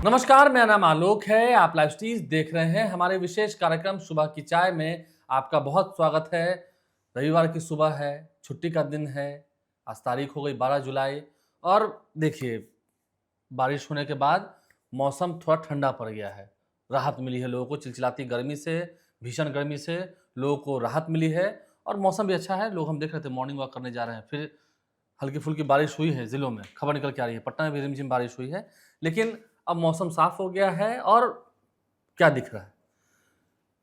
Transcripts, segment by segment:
नमस्कार, मेरा नाम आलोक है। आप लाइव स्टीज देख रहे हैं। हमारे विशेष कार्यक्रम सुबह की चाय में आपका बहुत स्वागत है। रविवार की सुबह है, छुट्टी का दिन है। आज तारीख हो गई 12 जुलाई और देखिए, बारिश होने के बाद मौसम थोड़ा ठंडा पड़ गया है। राहत मिली है लोगों को चिलचिलाती गर्मी से, भीषण गर्मी से लोगों को राहत मिली है और मौसम भी अच्छा है। लोग हम देख रहे थे मॉर्निंग वॉक करने जा रहे हैं। फिर हल्की-फुल्की बारिश हुई है ज़िलों में, खबर निकल के आ रही है। पटना में भी रिमझिम बारिश हुई है, लेकिन अब मौसम साफ हो गया है और क्या दिख रहा है?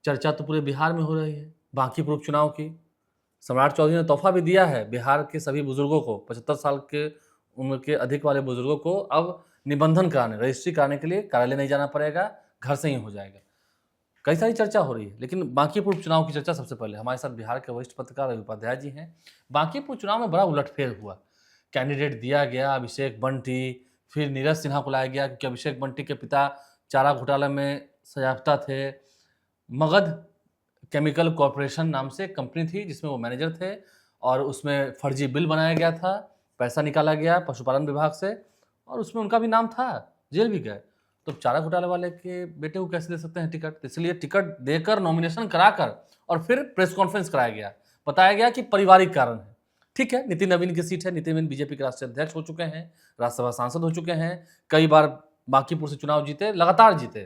चर्चा तो पूरे बिहार में हो रही है, बांकीपुर उपचुनाव की। सम्राट चौधरी ने तोहफ़ा भी दिया है बिहार के सभी बुजुर्गों को, 75 साल के उम्र के अधिक वाले बुजुर्गों को अब निबंधन कराने, रजिस्ट्री कराने के लिए कार्यालय नहीं जाना पड़ेगा, घर से ही हो जाएगा। कई सारी चर्चा हो रही है, लेकिन बांकीपुर उपचुनाव की चर्चा सबसे पहले। हमारे साथ बिहार के वरिष्ठ पत्रकार रवि उपाध्याय जी हैं। बांकीपुर चुनाव में बड़ा उलटफेर हुआ। कैंडिडेट दिया गया अभिषेक बंटी, फिर नीरज सिन्हा को लाया गया क्योंकि अभिषेक बंटी के पिता चारा घोटाला में सजाफता थे। मगध केमिकल कॉरपोरेशन नाम से एक कंपनी थी जिसमें वो मैनेजर थे और उसमें फर्जी बिल बनाया गया था, पैसा निकाला गया पशुपालन विभाग से और उसमें उनका भी नाम था, जेल भी गए। तो चारा घोटाले वाले के बेटे को कैसे दे सकते हैं टिकट? तो इसलिए टिकट देकर, नॉमिनेशन कराकर और फिर प्रेस कॉन्फ्रेंस कराया गया। बताया गया कि पारिवारिक कारण है। ठीक है, नितिन नवीन की सीट है। नितिन नवीन बीजेपी के राष्ट्रीय अध्यक्ष हो चुके हैं, राज्यसभा सांसद हो चुके हैं, कई बार बांकीपुर से चुनाव जीते, लगातार जीते,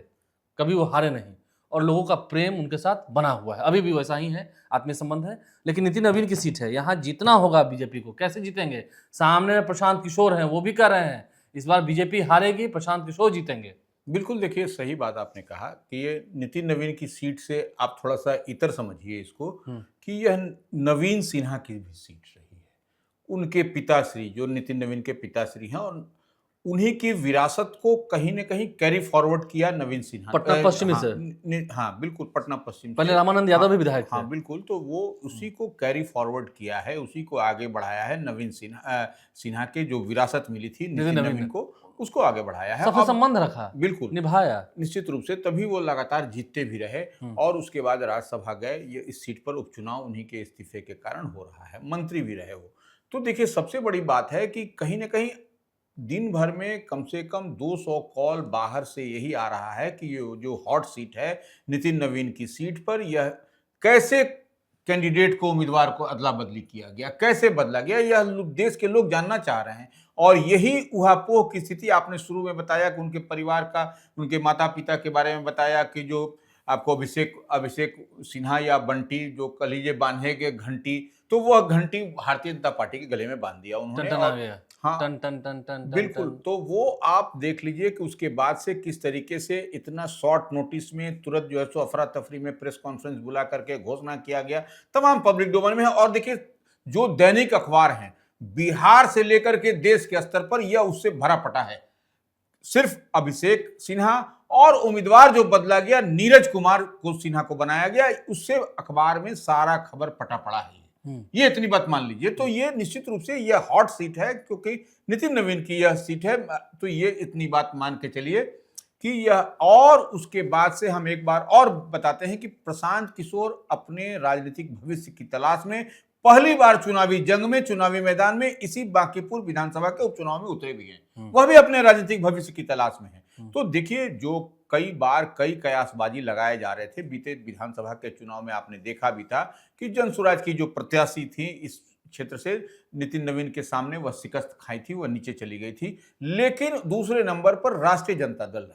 कभी वो हारे नहीं और लोगों का प्रेम उनके साथ बना हुआ है, अभी भी वैसा ही है, आत्मीय संबंध है। लेकिन नितिन नवीन की सीट है, यहाँ जीतना होगा बीजेपी को। कैसे जीतेंगे? सामने प्रशांत किशोर हैं, वो भी कह रहे हैं इस बार बीजेपी हारेगी, प्रशांत किशोर जीतेंगे। बिल्कुल, देखिए सही बात आपने कहा कि ये नितिन नवीन की सीट से आप थोड़ा-सा इतर समझिए इसको कि यह नवीन सिन्हा की भी सीट रही है। उनके पिताश्री जो नितिन नवीन के पिताश्री हैं और उन्हीं की विरासत को कहीं न कहीं कैरी फॉरवर्ड किया नवीन सिन्हा पटना पश्चिमी हाँ, से हाँ, बिल्कुल पटना पश्चिम पहले से। रामानंद यादव हाँ, भी विधायक थे। हाँ, बिल्कुल, तो वो उसी को कैरी फॉरवर्ड किया है, उसी को आगे बढ़ाया है नवीन सिन्हा के जो विरासत मिली थी नितिन नितिन नवीन नवीन ने को, उसको आगे बढ़ाया है। सबसे अब संबंध रखा, बिल्कुल, निभाया। निश्चित रूप से तभी वो लगातार जीतते भी रहे और उसके बाद राज्यसभा गए। ये इस सीट पर उपचुनाव उन्हीं के इस्तीफे के कारण हो रहा है, मंत्री भी रहे वो। तो देखिए सबसे बड़ी बात है कि कहीं न कहीं दिन भर में कम से कम 200 कॉल बाहर से यही आ रहा है कि ये जो हॉट सीट है नितिन नवीन की सीट पर, यह कैसे कैंडिडेट को, उम्मीदवार को अदला-बदली किया गया, कैसे बदला गया, यह देश के लोग जानना चाह रहे हैं। और यही ऊहापोह की स्थिति आपने शुरू में बताया कि उनके परिवार का, उनके माता-पिता के बारे में बताया कि जो आपको अभिषेक अभिषेक सिन्हा या बंटी जो कलीजे बांधेंगे घंटी, तो वह घंटी भारतीय जनता पार्टी के गले में बांध दिया उन्होंने। टन-टना और गया। हाँ, टन टन टन टन टन बिल्कुल, टन। तो वो आप देख लीजिए कि उसके बाद से किस तरीके से इतना शॉर्ट नोटिस में तुरंत जो है सो अफरा-तफरी में प्रेस कॉन्फ्रेंस बुला करके घोषणा किया गया, तमाम पब्लिक डोमेन में है। और देखिए, जो दैनिक अखबार हैं, बिहार से लेकर के देश के स्तर पर यह उससे भरा पटा है। सिर्फ अभिषेक सिन्हा और उम्मीदवार जो बदला गया, नीरज कुमार को सिन्हा को बनाया गया, उससे अखबार में सारा खबर पटा पड़ा है। ये इतनी बात मान लीजिए। तो ये निश्चित रूप से यह हॉट सीट है क्योंकि नितिन नवीन की यह सीट है। तो ये इतनी बात मान के चलिए कि यह, और उसके बाद से हम एक बार और बताते हैं कि प्रशांत किशोर अपने राजनीतिक भविष्य की तलाश में पहली बार चुनावी जंग में, चुनावी मैदान में इसी बांकीपुर विधानसभा के उपचुनाव में उतरे भी हैं। वह भी अपने राजनीतिक भविष्य की तलाश में है। तो देखिए, जो कई बार कई कयासबाजी लगाए जा रहे थे बीते विधानसभा के चुनाव में, आपने देखा भी था कि जनसुराज की जो प्रत्याशी थी इस क्षेत्र से नितिन नवीन के सामने, वह शिकस्त खाई थी, वह नीचे चली गई थी। लेकिन दूसरे नंबर पर राष्ट्रीय जनता दल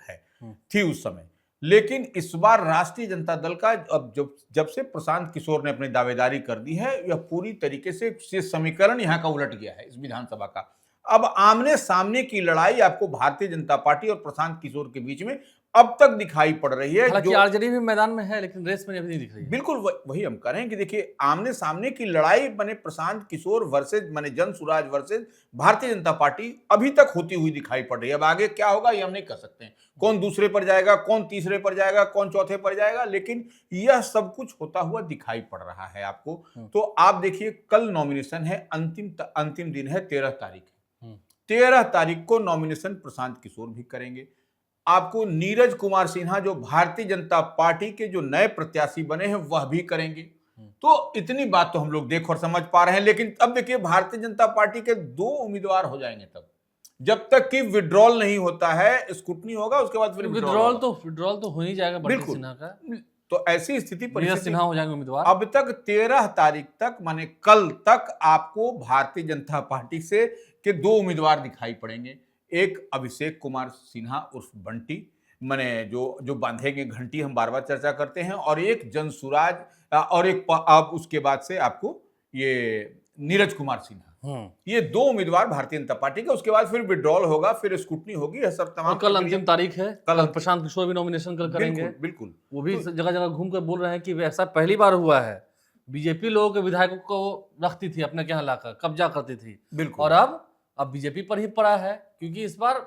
थी उस समय। लेकिन इस बार राष्ट्रीय जनता दल का अब जब से प्रशांत किशोर ने अपनी दावेदारी कर दी है, यह पूरी तरीके से समीकरण यहाँ का उलट गया है इस विधानसभा का। अब आमने सामने की लड़ाई आपको भारतीय जनता पार्टी और प्रशांत किशोर के बीच में अब तक दिखाई पड़ रही है। हालांकि जो आरजेडी भी मैदान में है, लेकिन रेस में अभी नहीं दिख रही है। बिल्कुल वही हम कह रहे हैं कि देखिए, आमने सामने की लड़ाई माने प्रशांत किशोर वर्सेज माने जनसुराज वर्सेज भारतीय जनता पार्टी अभी तक होती हुई दिखाई पड़ रही है। अब आगे क्या होगा ये हम नहीं कह सकते हैं, कौन दूसरे पर जाएगा, कौन तीसरे पर जाएगा, कौन चौथे पर जाएगा, लेकिन यह सब कुछ होता हुआ दिखाई पड़ रहा है आपको। तो आप देखिए, कल नॉमिनेशन है, अंतिम दिन है 13 तारीख। 13 तारीख को नॉमिनेशन प्रशांत किशोर भी करेंगे। आपको नीरज कुमार सिन्हा जो भारतीय जनता पार्टी के जो नए प्रत्याशी बने हैं वह भी करेंगे। तो इतनी बात तो हम लोग देख और समझ पा रहे हैं। लेकिन अब देखिए, भारतीय जनता पार्टी के 2 उम्मीदवार हो जाएंगे तब। जब तक कि विड्रॉल नहीं होता है, स्क्रूटनी होगा, उसके बाद फिर विड्रॉल तो हो ही जाएगा बंटी बिल्कुल। सिन्हा का। तो ऐसी स्थिति नीरज परिस्थिति सिन्हा हो जाएंगे उम्मीदवार। अब तक 13 तारीख तक माने कल तक आपको भारतीय जनता पार्टी से के 2 उम्मीदवार दिखाई पड़ेंगे। एक अभिषेक कुमार सिन्हा उर्फ बंटी, माने जो बांधेंगे घंटी, हम बार-बार चर्चा करते हैं, और एक जनसुराज और एक अब उसके बाद से आपको ये नीरज कुमार सिन्हा। ये 2 उम्मीदवार भारतीय जनता पार्टी के, उसके बाद फिर विड्रॉल होगा, फिर स्क्रूटनी होगी, यह सब तमाम और कल अंतिम तारीख है। कल कल प्रशांत किशोर भी नॉमिनेशन कल करेंगे। बिल्कुल, बिल्कुल। वो भी जगह जगह घूम कर बोल रहे हैं कि ऐसा पहली बार हुआ है। बीजेपी लोगों के विधायकों को रखती थी अपने यहाँ लाकर, कब्जा करती थी, बिल्कुल। और अब बीजेपी पर ही पड़ा है, क्योंकि इस बार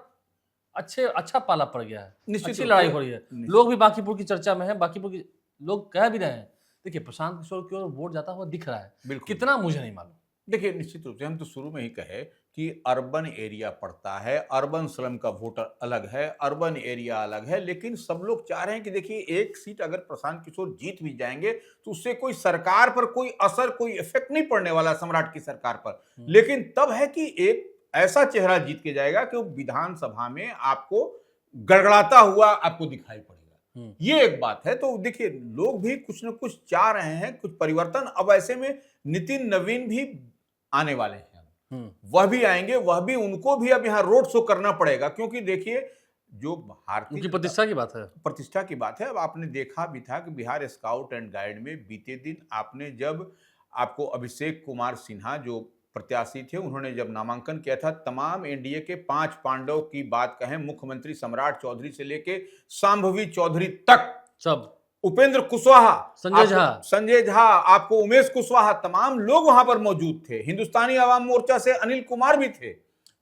अच्छा पाला पड़ गया है, निश्चित अच्छी रूप लड़ाई से। हो रही है। लोग भी बांकीपुर की चर्चा में है, बांकीपुर की लोग कह भी रहे हैं। देखिए, प्रशांत किशोर की ओर वोट जाता हुआ दिख रहा है, बिल्कुल। कितना मुझे नहीं मालूम। देखिए, निश्चित रूप से हम तो शुरू में ही कहे कि अर्बन एरिया पड़ता है, अर्बन स्लम का वोटर अलग है, अर्बन एरिया अलग है, लेकिन सब लोग चाह रहे हैं कि देखिए, एक सीट अगर प्रशांत किशोर जीत भी जाएंगे तो उससे कोई सरकार पर कोई असर, कोई इफेक्ट नहीं पड़ने वाला सम्राट की सरकार पर। लेकिन तब है कि एक ऐसा चेहरा जीत के जाएगा कि वो विधानसभा में आपको गड़गड़ाता हुआ आपको दिखाई पड़ेगा। ये एक बात है। तो देखिए, लोग भी कुछ न कुछ चाह रहे हैं, कुछ परिवर्तन। अब ऐसे में नितिन नवीन भी आने वाले हैं, वह भी आएंगे, वह भी, उनको भी अब यहाँ रोड शो करना पड़ेगा, क्योंकि देखिए, जो भारतीय उनकी प्रतिष्ठा की बात है। प्रतिष्ठा की बात है। अब आपने देखा भी था कि बिहार स्काउट एंड गाइड में बीते दिन आपने जब आपको अभिषेक कुमार सिन्हा जो प्रत्याशी थे, उन्होंने जब नामांकन किया था, तमाम एनडीए के 5 पांडव की बात कहें, मुख्यमंत्री सम्राट चौधरी से लेके शांभवी चौधरी तक, सब, उपेंद्र कुशवाहा, संजय झा, आपको उमेश कुशवाहा, तमाम लोग वहां पर मौजूद थे। हिंदुस्तानी आवाम मोर्चा से अनिल कुमार भी थे,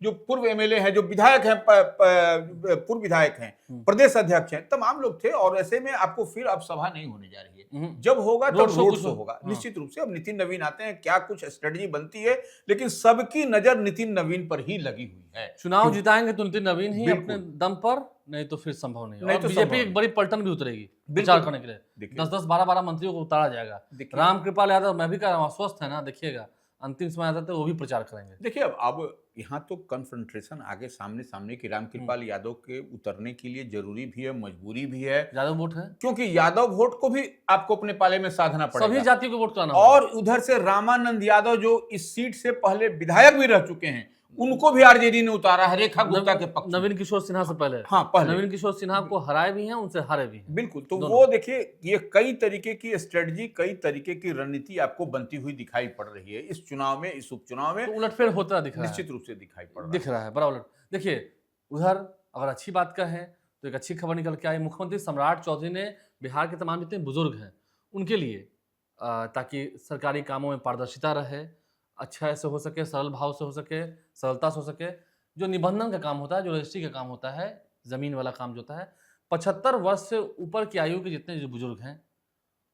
जो पूर्व एमएलए हैं, जो विधायक हैं, पूर्व विधायक हैं, प्रदेश अध्यक्ष हैं, तमाम लोग थे। और ऐसे में आपको फिर अब सभा नहीं होने जा रही है, जब होगा तब रोड शो होगा। निश्चित रूप से अब नितिन नवीन आते हैं, क्या कुछ स्ट्रेटजी बनती है, लेकिन सबकी नजर नितिन नवीन पर ही लगी हुई है। चुनाव जिताएंगे तो नितिन नवीन ही अपने दम पर, नहीं तो फिर संभव नहीं। और तो बीजेपी एक बड़ी पलटन भी उतरेगी विचार करने के लिए। 10-10, 12-12 मंत्रियों को उतारा जाएगा। रामकृपाल यादव, मैं भी कह रहा हूँ, अस्वस्थ है ना, देखिएगा अंतिम समय आता है तो वो भी प्रचार करेंगे। देखिए, अब यहाँ तो कन्फ्रंटेशन आगे सामने की रामकृपाल यादव के उतरने के लिए जरूरी भी है, मजबूरी भी है। यादव वोट है, क्योंकि यादव वोट को भी आपको अपने पाले में साधना पड़ेगा, सभी जातियों को वोट कराना। और उधर से रामानंद यादव जो इस सीट से पहले विधायक भी रह चुके हैं, उनको भी आरजेडी ने उतारा है, रेखा गुप्ता के पक्ष में। नवीन किशोर सिन्हा से पहले, पहले नवीन किशोर सिन्हा को हराए भी हैं, उनसे हारे भी हैं। बिल्कुल। तो वो देखिए, ये कई तरीके की स्ट्रेटजी, कई तरीके की रणनीति आपको बनती हुई दिखाई पड़ रही है इस चुनाव में, इस उपचुनाव में। तो उलटफेर होता दिख रहा है, निश्चित रूप से दिखाई पड़ रहा है, बड़ा उलट। देखिए, उधर अगर अच्छी बात कहें तो एक अच्छी खबर निकल के आई। मुख्यमंत्री सम्राट चौधरी ने बिहार के तमाम जितने बुजुर्ग हैं उनके लिए, ताकि सरकारी कामों में पारदर्शिता रहे, अच्छा से हो सके, सरल भाव से हो सके, सरलता से हो सके, जो निबंधन का काम होता है, जो रजिस्ट्री का काम होता है, जमीन वाला काम जो होता है, 75 वर्ष से ऊपर की आयु के जितने जो बुजुर्ग हैं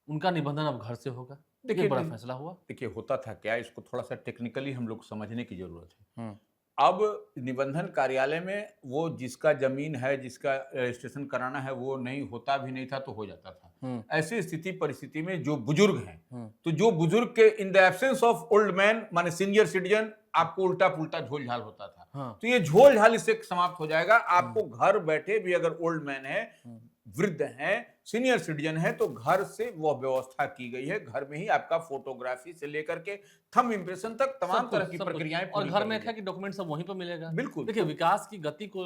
उनका निबंधन अब घर से होगा। देखिए, बड़ा फैसला हुआ। देखिए, होता था क्या, इसको थोड़ा सा टेक्निकली हम लोग समझने की जरूरत है। अब निबंधन कार्यालय में वो जिसका जमीन है, जिसका रजिस्ट्रेशन कराना है, वो नहीं होता भी नहीं था तो हो जाता था। ऐसी स्थिति परिस्थिति में जो बुजुर्ग हैं, तो जो बुजुर्ग के in the absence of old man माने सीनियर सिटीजन, आपको उल्टा पुल्टा झोल झाल होता था। तो ये झोल झाल इससे समाप्त हो जाएगा। आपको घर बैठे भी अगर ओल्ड मैन है, वृद्ध हैं, सीनियर सिटीजन है, तो घर से वह व्यवस्था की गई है। घर में ही आपका फोटोग्राफी से लेकर के थंब इंप्रेशन तक तमाम तरह की प्रक्रियाएं, और घर में क्या कि डॉक्यूमेंट सब वहीं पर मिलेगा। बिल्कुल। देखिए, विकास की गति को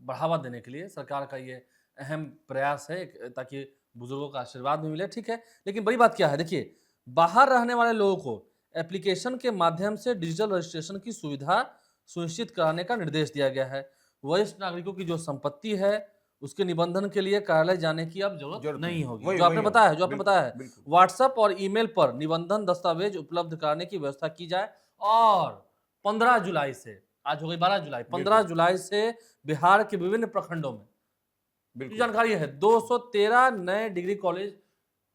बढ़ावा देने के लिए सरकार का ये अहम प्रयास है, ताकि बुजुर्गों का आशीर्वाद भी मिले। ठीक है, लेकिन बड़ी बात क्या है, देखिए, बाहर रहने वाले लोगों को एप्लीकेशन के माध्यम से डिजिटल रजिस्ट्रेशन की सुविधा सुनिश्चित कराने का निर्देश दिया गया है। वरिष्ठ नागरिकों की जो संपत्ति है उसके निबंधन के लिए कार्यालय जाने की अब जरूरत नहीं होगी। जो आपने बताया है, व्हाट्सएप और ईमेल पर निबंधन दस्तावेज उपलब्ध कराने की व्यवस्था की जाए। और 15 जुलाई से, आज हो गई 12 जुलाई, 15 जुलाई से बिहार के विभिन्न प्रखंडों में जानकारी है 213 नए डिग्री कॉलेज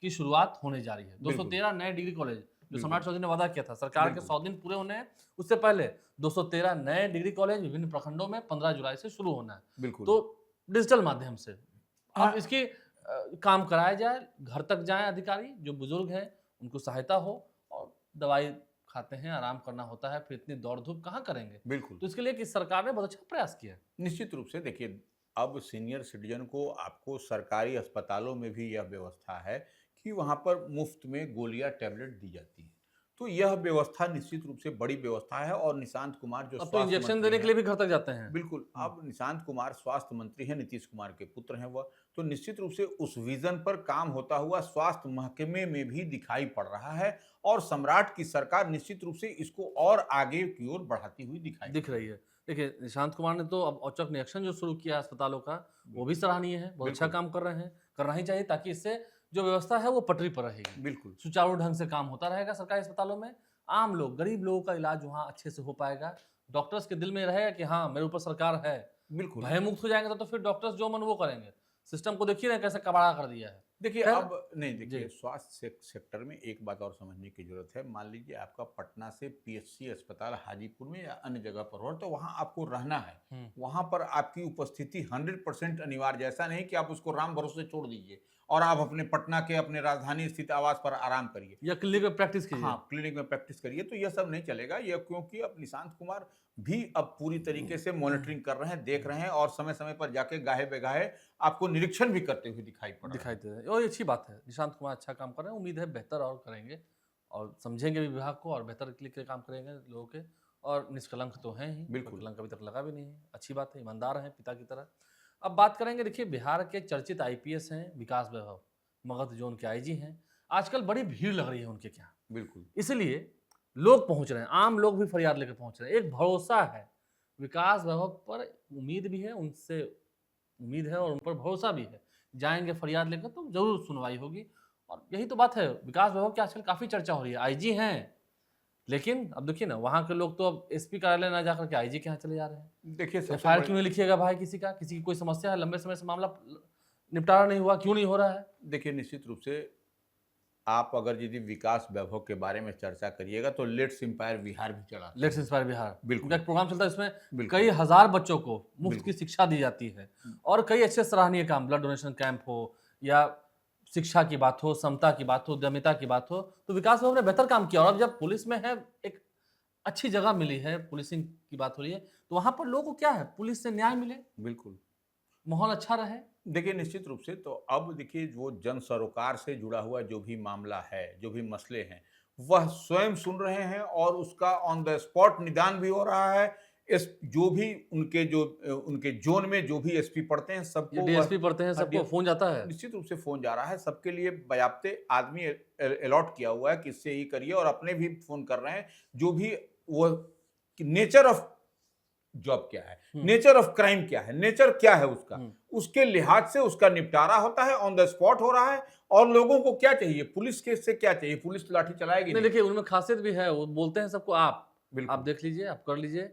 की शुरुआत होने जा रही है। 213 नए डिग्री कॉलेज जो सम्राट चौधरी ने वादा किया था, सरकार के 100 दिन पूरे होने हैं, उससे पहले 213 नए डिग्री कॉलेज विभिन्न प्रखंडों में 15 जुलाई से शुरू होना है। तो डिजिटल माध्यम से अब इसकी काम कराया जाए, घर तक जाए अधिकारी, जो बुजुर्ग हैं उनको सहायता हो, और दवाई खाते हैं, आराम करना होता है, फिर इतनी दौड़ धूप कहाँ करेंगे। बिल्कुल। तो इसके लिए कि सरकार ने बहुत अच्छा प्रयास किया है। निश्चित रूप से देखिए, अब सीनियर सिटीजन को आपको सरकारी अस्पतालों में भी यह व्यवस्था है कि वहाँ पर मुफ्त में गोलियाँ, टैबलेट दी जाती हैं। तो यह व्यवस्था निश्चित रूप से बड़ी व्यवस्था है और निशांत कुमार जो अब तो स्वास्थ्य इंजेक्शन मंत्री देने के हैं, लिए भी घर तक जाते हैं। बिल्कुल, अब निशांत कुमार स्वास्थ्य मंत्री हैं, नीतीश कुमार के पुत्र हैं वह, तो निश्चित रूप से उस विज़न पर काम होता हुआ स्वास्थ्य महकमे में भी दिखाई पड़ रहा है और सम्राट की सरकार निश्चित रूप से इसको और आगे की ओर बढ़ाती हुई दिखाई दिख पड़ रही है। देखिए, निशांत कुमार ने तो अब औचक निरीक्षण जो शुरू किया है अस्पतालों का, वो भी बिल्कुल, सराहनीय है। बहुत अच्छा बिल्कुल, काम कर रहे हैं, करना ही चाहिए ताकि इससे जो व्यवस्था है वो पटरी पर रहेगी। बिल्कुल, सुचारू ढंग से काम होता रहेगा सरकारी अस्पतालों में। आम लोग, गरीब लोगों का इलाज वहाँ अच्छे से हो पाएगा। डॉक्टर्स के दिल में रहेगा कि हाँ, मेरे ऊपर सरकार है। बिल्कुल। भयमुक्त हो जाएँगे तो फिर डॉक्टर्स जो मन वो करेंगे। सिस्टम को देखिए ना कैसे कबाड़ा कर दिया है। देखिए खैर अब नहीं, जी, देखिए स्वास्थ्य सेक्टर में एक बात और समझने की जरूरत है। मान लीजिए आपका पटना से पीएचसी अस्पताल हाजीपुर में या अन्य जगह पर हो तो वहां आपको रहना है, हुँ। वहां पर आपकी उपस्थिति 100% अनिवार्य। ऐसा नहीं कि आप उसको राम भरोसे छोड़ दीजिए और आप अपने पटना के अपने राजधानी स्थित आवास पर आराम करिए। या क्लिनिक में प्रैक्टिस कीजिए। हाँ, क्लिनिक में प्रैक्टिस करिए, तो यह सब नहीं चलेगा। यह क्योंकि अब निशांत कुमार भी अब पूरी तरीके से मॉनिटरिंग कर रहे हैं, देख रहे हैं और समय-समय पर जाके गाहे-बेगाहे आपको निरीक्षण भी करते हुए दिखाई पड़ रहे दिखाई हैं। दे रहा है और ये अच्छी बात है। निशांत कुमार अच्छा काम कर रहे हैं, उम्मीद है बेहतर और करेंगे और समझेंगे भी विभाग को और बेहतर के लिए काम करेंगे लोगों के और निष्कलंक तो हैं ही, कोई बिल्कुल, कलंक अभी तक लगा भी नहीं है। अच्छी बात है, ईमानदार हैं पिता की तरह। अब बात करेंगे देखिए बिहार के चर्चित आईपीएस हैं विकास वैभव, मगध जोन के आईजी हैं। आजकल बड़ी भीड़ लग रही है उनके यहाँ, बिल्कुल, इसलिए लोग पहुँच रहे हैं, आम लोग भी फरियाद लेकर पहुँच रहे हैं। एक भरोसा है, विकास वैभव पर उम्मीद भी है, उनसे उम्मीद है और उन पर भरोसा भी है। जाएँगे फरियाद लेकर तो ज़रूर सुनवाई होगी और यही तो बात है, विकास वैभव की आजकल काफ़ी चर्चा हो रही है। आईजी हैं, लेकिन अब देखिए ना वहाँ के लोग तो अब एसपी कार्यालय ना जाकर के आईजी के यहाँ चले जा रहे हैं। देखिए सबसे एफआईआर बड़ी क्यों नहीं लिखिएगा भाई किसी का? किसी की कोई समस्या है, लंबे समय से मामला निपटारा नहीं हुआ, क्यों नहीं हो रहा है? देखिए निश्चित रूप से आप अगर यदि विकास वैभव के बारे में चर्चा करिएगा तो लेट्स एम्पायर बिहार भी चलाते लेट्स हैं। इंस्पायर बिहार। बिल्कुल, उनका एक प्रोग्राम चलता है इसमें बिल्कुल, कई हज़ार बच्चों को मुफ्त की बिल्कुल, शिक्षा दी जाती है और कई अच्छे सराहनीय काम ब्लड डोनेशन कैंप हो या शिक्षा की बात हो, समता की बात हो, उद्यमिता की बात हो, तो विकास भवन ने बेहतर काम किया और अब जब पुलिस में है, एक अच्छी जगह मिली है, पुलिसिंग की बात हो रही है, तो वहाँ पर लोगों को क्या है, पुलिस से न्याय मिले, बिल्कुल। माहौल अच्छा रहे। देखिए निश्चित रूप से तो अब देखिए वो जन सरोकार से जुड़ा हुआ जो भी मामला है, जो भी मसले हैं, वह स्वयं सुन रहे हैं और उसका ऑन द स्पॉट निदान भी हो रहा है। इस जो भी उनके ज़ोन में जो भी एसपी पड़ते हैं ये सबको वह डीएसपी पढ़ते हैं, हाँ, सबको फ़ोन जाता है। निश्चित रूप से फ़ोन जा रहा है, सबके लिए बाज़ाब्ते आदमी अलॉट किया हुआ है कि इससे ये करिए और अपने भी फ़ोन कर रहे हैं, जो भी वो कि नेचर ऑफ जॉब क्या है, हुँ, नेचर ऑफ क्राइम क्या है, नेचर क्या है उसका, हुँ। उसके लिहाज से उसका निपटारा होता है, ऑन द स्पॉट हो रहा है और लोगों को क्या चाहिए, पुलिस के से क्या चाहिए, पुलिस तो लाठी चलाएगी नहीं नहीं। देखिए उनमें खासियत भी है, वो बोलते हैं सबको आप बिल्कुल, देख लीजिए, आप कर लीजिए।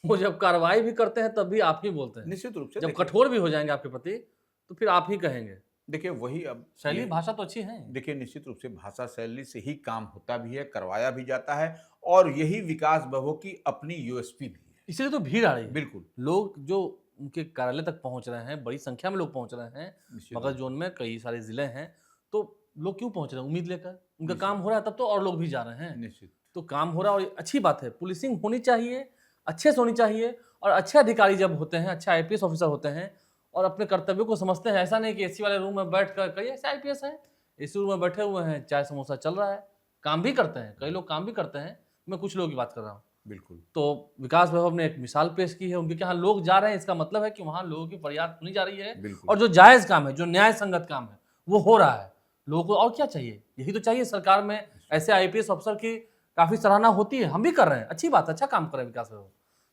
वो जब कार्रवाई भी करते हैं तब भी आप ही बोलते हैं। निश्चित रूप से जब देखिए कठोर भी हो जाएँगे आपके प्रति, तो फिर आप ही कहेंगे। देखिए वही अब शैली, ये भाषा तो अच्छी है। देखिए निश्चित रूप से भाषा शैली से ही काम होता भी है, करवाया भी जाता है और यही विकास वैभव की अपनी यूएसपी भी है। इसीलिए तो भीड़ आ रही है। बिल्कुल, लोग जो उनके कार्यालय तक पहुँच रहे हैं, बड़ी संख्या में लोग पहुँच रहे हैं। निश्चित मगध रूप ज़ोन में कई सारे ज़िले हैं, तो लोग क्यों पहुँच रहे हैं? उम्मीद लेकर। उनका निश्चित, काम हो रहा है तब तो और लोग भी जा रहे हैं। निश्चित, तो काम हो रहा है और अच्छी बात है। पुलिसिंग होनी चाहिए, अच्छे से होनी चाहिए और अच्छे अधिकारी जब होते हैं, अच्छे आईपीएस ऑफिसर होते हैं और अपने कर्तव्यों को समझते हैं। ऐसा नहीं कि एसी वाले रूम में बैठ कर कई ऐसे आईपीएस हैं, एसी रूम में बैठे हुए हैं, चाय समोसा चल रहा है, काम भी करते हैं। कई लोग काम भी करते हैं। मैं कुछ लोगों की बात कर रहा हूँ। बिल्कुल, तो विकास वैभव ने एक मिसाल पेश की है, उनके यहाँ लोग जा रहे हैं, इसका मतलब है कि वहाँ लोगों की फरियाद सुनी जा रही है बिल्कुल, और जो जायज़ काम है, जो न्याय संगत काम है, वो हो रहा है। लोगों को और क्या चाहिए? यही तो चाहिए सरकार में ऐसे आईपीएस अफसर की काफ़ी सराहना होती है, हम भी कर रहे हैं, अच्छी बात है, अच्छा काम कर रहे हैं विकास वैभव।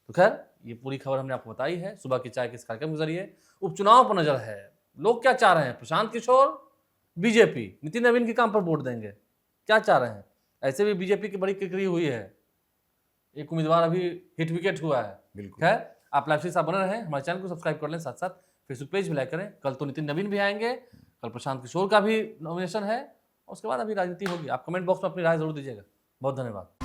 तो खैर, ये पूरी खबर हमने आपको बताई है, सुबह की चाय के इस कार्यक्रम के ज़रिए। उपचुनाव पर नज़र है, लोग क्या चाह रहे हैं? प्रशांत किशोर, बीजेपी, नितिन नवीन के काम पर वोट देंगे, क्या चाह रहे हैं? ऐसे भी बीजेपी की बड़ी किरकिरी हुई है। एक उम्मीदवार अभी हिट विकेट हुआ है। बिल्कुल। खैर, आप लाइव के साथ बने रहें, हमारे चैनल को सब्सक्राइब कर लें, साथ साथ फेसबुक पेज भी लाइक करें। कल तो नितिन नवीन भी आएंगे, कल प्रशांत किशोर का भी नॉमिनेशन है और उसके बाद अभी राजनीति होगी। आप कमेंट बॉक्स में अपनी राय जरूर दीजिएगा। बहुत धन्यवाद।